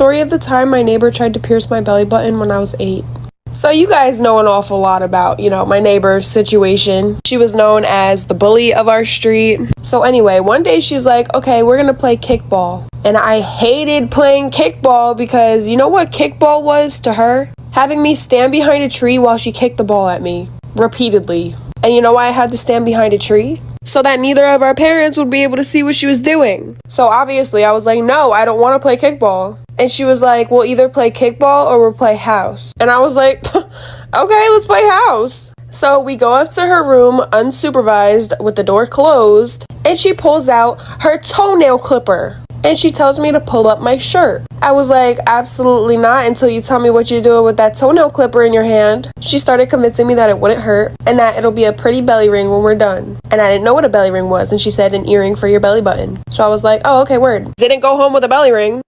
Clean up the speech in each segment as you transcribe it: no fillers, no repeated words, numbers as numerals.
story of the time my neighbor tried to pierce my belly button when I was 8. So you guys know an awful lot about, my neighbor's situation. She was known as the bully of our street. So anyway, one day she's like, okay, we're gonna play kickball. And I hated playing kickball because you know what kickball was to her? Having me stand behind a tree while she kicked the ball at me repeatedly. And you know why I had to stand behind a tree? So that neither of our parents would be able to see what she was doing. So obviously I was like, no, I don't want to play kickball. And she was like, we'll either play kickball or we'll play house. And I was like, okay, let's play house. So we go up to her room unsupervised with the door closed, and she pulls out her toenail clipper. And she tells me to pull up my shirt. I was like, absolutely not until you tell me what you're doing with that toenail clipper in your hand. She started convincing me that it wouldn't hurt and that it'll be a pretty belly ring when we're done. And I didn't know what a belly ring was, and she said an earring for your belly button. So I was like, oh, okay, word. Didn't go home with a belly ring.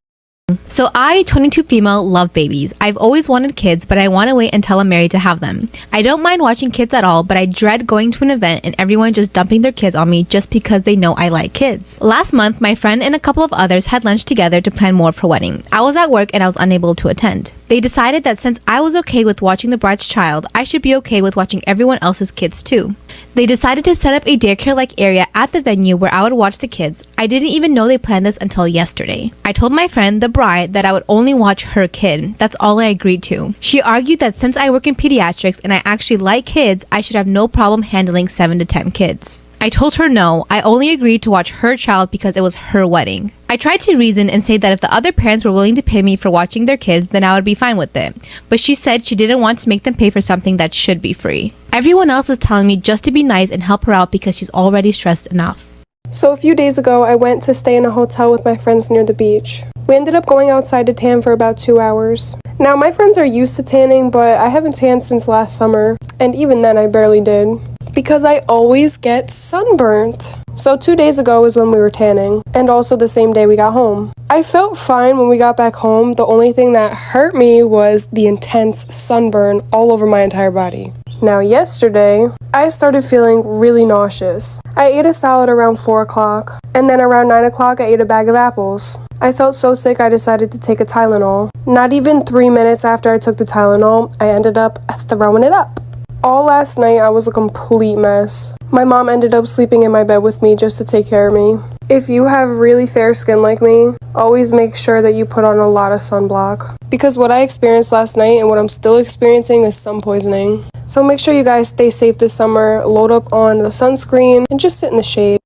So I, 22 female, love babies. I've always wanted kids, but I want to wait until I'm married to have them. I don't mind watching kids at all, but I dread going to an event and everyone just dumping their kids on me just because they know I like kids. Last month, my friend and a couple of others had lunch together to plan more for wedding. I was at work and I was unable to attend. They decided that since I was okay with watching the bride's child, I should be okay with watching everyone else's kids too. They decided to set up a daycare-like area at the venue where I would watch the kids. I didn't even know they planned this until yesterday. I told my friend, the bride, that I would only watch her kid. That's all I agreed to. She argued that since I work in pediatrics and I actually like kids, I should have no problem handling 7 to 10 kids. I told her no, I only agreed to watch her child because it was her wedding. I tried to reason and say that if the other parents were willing to pay me for watching their kids, then I would be fine with it. But she said she didn't want to make them pay for something that should be free. Everyone else is telling me just to be nice and help her out because she's already stressed enough. So a few days ago, I went to stay in a hotel with my friends near the beach. We ended up going outside to tan for about 2 hours. Now, my friends are used to tanning, but I haven't tanned since last summer, and even then I barely did. Because I always get sunburnt. So 2 days ago was when we were tanning, and also the same day we got home. I felt fine when we got back home. The only thing that hurt me was the intense sunburn all over my entire body. Now yesterday, I started feeling really nauseous. I ate a salad around 4 o'clock, and then around 9 o'clock I ate a bag of apples. I felt so sick I decided to take a Tylenol. Not even 3 minutes after I took the Tylenol, I ended up throwing it up. All last night I was a complete mess. My mom ended up sleeping in my bed with me just to take care of me. If you have really fair skin like me, always make sure that you put on a lot of sunblock. Because what I experienced last night and what I'm still experiencing is sun poisoning. So make sure you guys stay safe this summer, load up on the sunscreen, and just sit in the shade.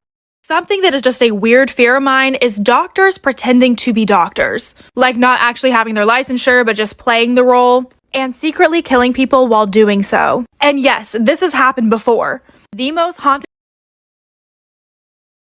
Something that is just a weird fear of mine is doctors pretending to be doctors. Like not actually having their licensure, but just playing the role. And secretly killing people while doing so. And yes, this has happened before. The most haunted